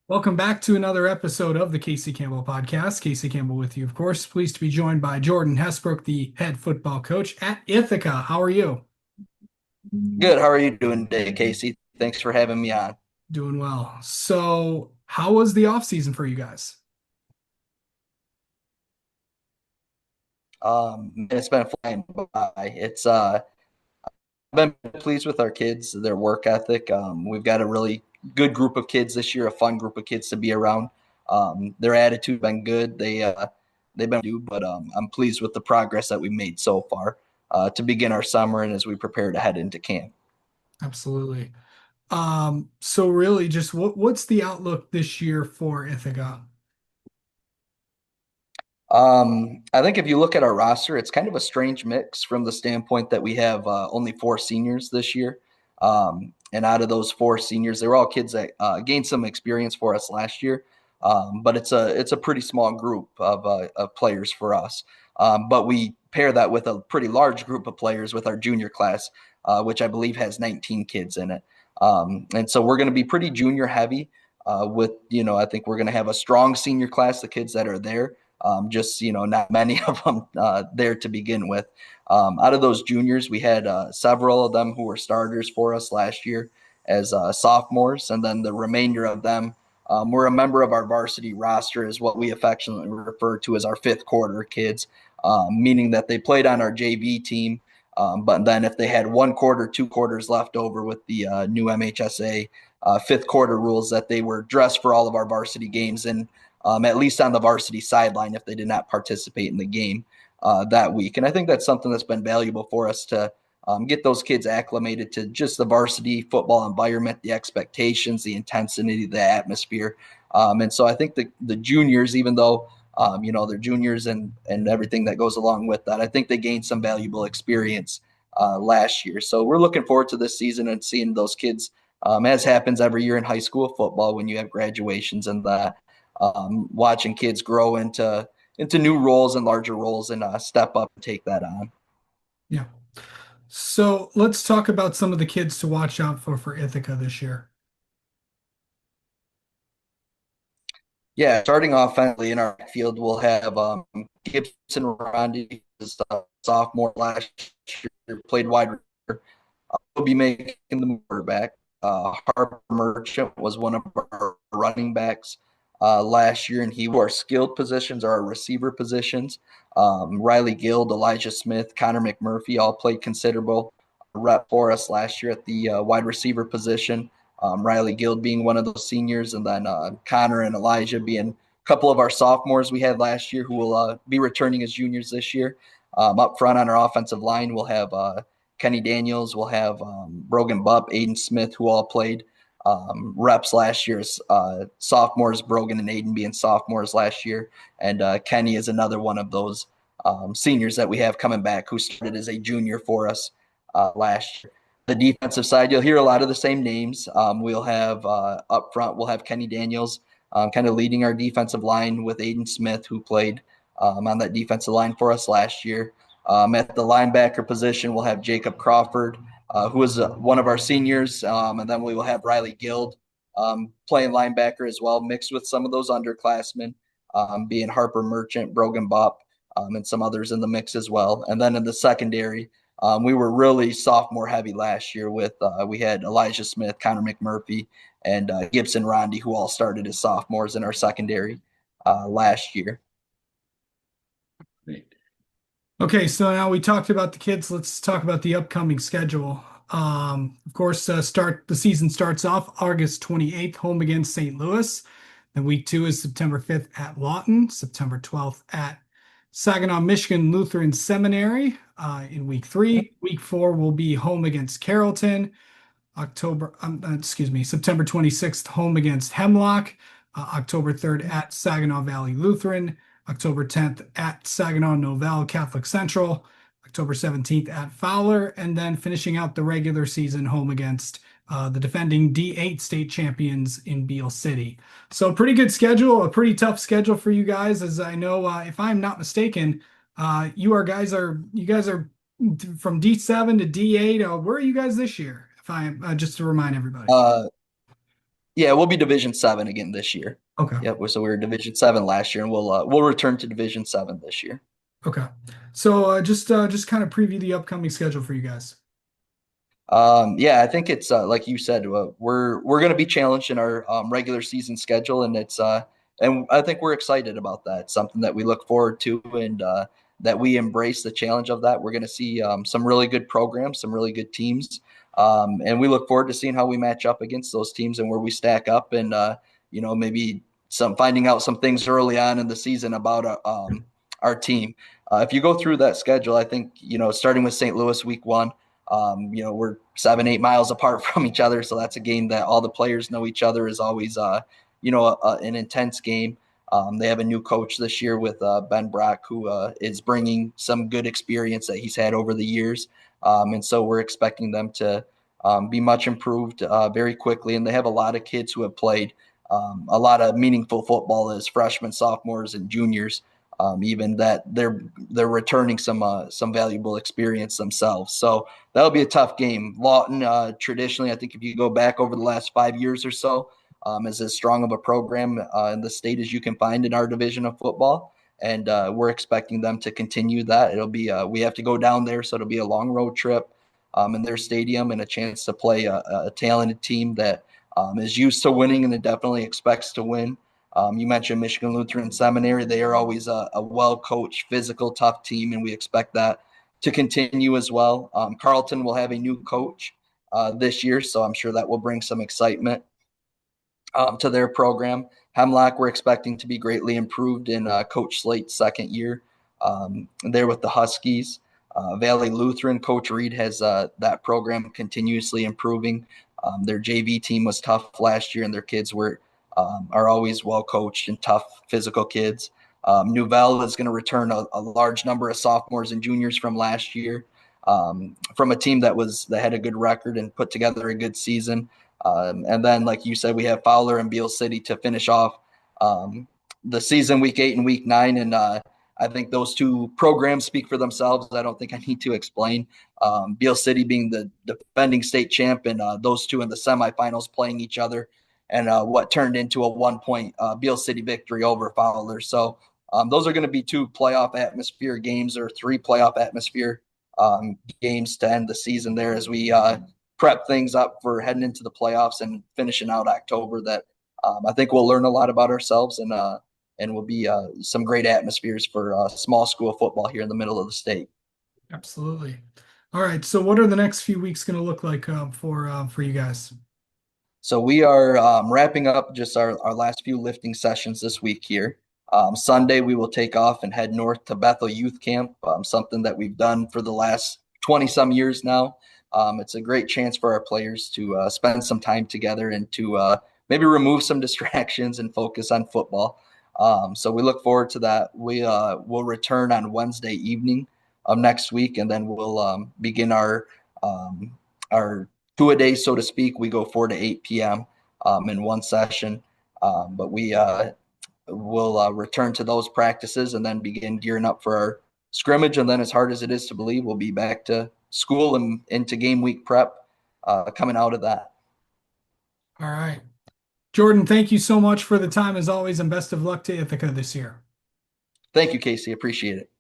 Welcome back to another episode of the Casey Campbell podcast. Casey Campbell with you, of course. Pleased to be joined by Jordan Hessbrook, the head football coach at Ithaca. How are you? Good. How are you doing today, Casey? Thanks for having me on. Doing well. So, how was the off season for you guys? It's been flying by. I've been pleased with our kids, their work ethic. We've got a really good group of kids this year, a fun group of kids to be around. Their attitude been good. They've been do, but I'm pleased with the progress that we've made so far to begin our summer and as we prepare to head into camp. Absolutely. So really just what's the outlook this year for Ithaca? I think if you look at our roster, it's kind of a strange mix from the standpoint that we have only four seniors this year. And out of those four seniors, they were all kids that gained some experience for us last year. But it's a pretty small group of players for us. But we pair that with a pretty large group of players with our junior class, which I believe has 19 kids in it. And so we're going to be pretty junior heavy. I think we're going to have a strong senior class, the kids that are there just not many of them there to begin with. Out of those juniors, we had several of them who were starters for us last year as sophomores, and then the remainder of them were a member of our varsity roster, is what we affectionately refer to as our fifth quarter kids, meaning that they played on our JV team. But then, if they had one quarter, 2 quarters left over with the new MHSA fifth quarter rules, that they were dressed for all of our varsity games and at least on the varsity sideline if they did not participate in the game that week. And I think that's something that's been valuable for us to get those kids acclimated to just the varsity football environment, the expectations, the intensity, the atmosphere. And so I think the juniors, even though they're juniors and everything that goes along with that, I think they gained some valuable experience last year. So we're looking forward to this season and seeing those kids, as happens every year in high school football when you have graduations and that watching kids grow into new roles and larger roles and step up and take that on. Yeah. So, let's talk about some of the kids to watch out for Ithaca this year. Yeah, starting offensively in our field, we'll have Gibson Rondi, sophomore last year, played wide receiver. We'll be making the quarterback. Harper Merchant was one of our running backs last year, and our skilled positions are our receiver positions. Riley Guild, Elijah Smith, Connor McMurphy all played considerable rep for us last year at the wide receiver position. Riley Guild being one of those seniors, and then Connor and Elijah being a couple of our sophomores we had last year who will be returning as juniors this year. Up front on our offensive line, we'll have Kenny Daniels, we'll have Brogan Bupp, Aiden Smith, who all played reps last year as sophomores, Brogan and Aiden being sophomores last year. And Kenny is another one of those seniors that we have coming back who started as a junior for us last year. The defensive side, you'll hear a lot of the same names. We'll have up front, we'll have Kenny Daniels kind of leading our defensive line with Aiden Smith, who played on that defensive line for us last year. At the linebacker position, we'll have Jacob Crawford, who is one of our seniors. And then we will have Riley Guild playing linebacker as well, mixed with some of those underclassmen, being Harper Merchant, Brogan Bop, and some others in the mix as well. And then in the secondary, we were really sophomore heavy last year with we had Elijah Smith, Connor McMurphy, and Gibson Rondi, who all started as sophomores in our secondary last year. Okay, so now we talked about the kids. Let's talk about the upcoming schedule. Of course, start the season starts off August 28th, home against St. Louis. Then week two is September 5th at Lawton, September 12th at Saginaw, Michigan Lutheran Seminary. In week three, week four will be home against Carrollton. September 26th, home against Hemlock. October 3rd at Saginaw Valley Lutheran. October 10th at Saginaw Novell Catholic Central. October 17th at Fowler, and then finishing out the regular season home against the defending D8 state champions in Beale City. So pretty good schedule, a pretty tough schedule for you guys, as I know, if I'm not mistaken, you guys are from D7 to D8. Where are you guys this year? If I'm just to remind everybody. Uh, Yeah, we'll be Division 7 again this year. Okay. Yep. So we were Division 7 last year, and we'll return to Division 7 this year. Okay. So just kind of preview the upcoming schedule for you guys. Yeah, I think it's like you said, we're going to be challenged in our regular season schedule, and it's and I think we're excited about that. It's something that we look forward to, and that we embrace the challenge of that. We're going to see some really good programs, some really good teams, and we look forward to seeing how we match up against those teams and where we stack up, and maybe some finding out some things early on in the season about our team. If you go through that schedule, I think starting with St. Louis week 1. We're 7, 8 miles apart from each other, so that's a game that all the players know each other. Is always, an intense game. They have a new coach this year with Ben Brock, who is bringing some good experience that he's had over the years, and so we're expecting them to be much improved very quickly. And they have a lot of kids who have played a lot of meaningful football as freshmen, sophomores, and juniors. Even that they're returning some valuable experience themselves. So that'll be a tough game. Lawton, traditionally, I think if you go back over the last 5 years or so, is as strong of a program in the state as you can find in our division of football. And we're expecting them to continue that. It'll be we have to go down there, so it'll be a long road trip in their stadium and a chance to play a talented team that is used to winning and it definitely expects to win. You mentioned Michigan Lutheran Seminary. They are always a well-coached, physical, tough team, and we expect that to continue as well. Carleton will have a new coach this year, so I'm sure that will bring some excitement to their program. Hemlock, we're expecting to be greatly improved in Coach Slate's second year there with the Huskies. Valley Lutheran, Coach Reed has that program continuously improving. Their JV team was tough last year, and their kids are always well coached and tough physical kids. Nouvelle is going to return a large number of sophomores and juniors from last year, from a team that had a good record and put together a good season. And then, like you said, we have Fowler and Beale City to finish off the season, week 8 and week 9. And I think those two programs speak for themselves. I don't think I need to explain. Beale City being the defending state champ, and those two in the semifinals playing each other, and what turned into a 1-point Beale City victory over Fowler. So those are going to be 2 playoff atmosphere games, or 3 playoff atmosphere games to end the season there, as we prep things up for heading into the playoffs and finishing out October. That I think we'll learn a lot about ourselves, and will be some great atmospheres for small school football here in the middle of the state. Absolutely. All right. So what are the next few weeks going to look like for you guys? So we are wrapping up just our last few lifting sessions this week here. Sunday, we will take off and head north to Bethel Youth Camp, something that we've done for the last 20 some years now. It's a great chance for our players to spend some time together and to maybe remove some distractions and focus on football. So we look forward to that. We will return on Wednesday evening of next week, and then we'll begin our 2 a day, so to speak. We go 4 to 8 p.m. In one session, but we will return to those practices and then begin gearing up for our scrimmage. And then, as hard as it is to believe, we'll be back to school and into game week prep coming out of that. All right. Jordan, thank you so much for the time as always, and best of luck to Ithaca this year. Thank you, Casey. Appreciate it.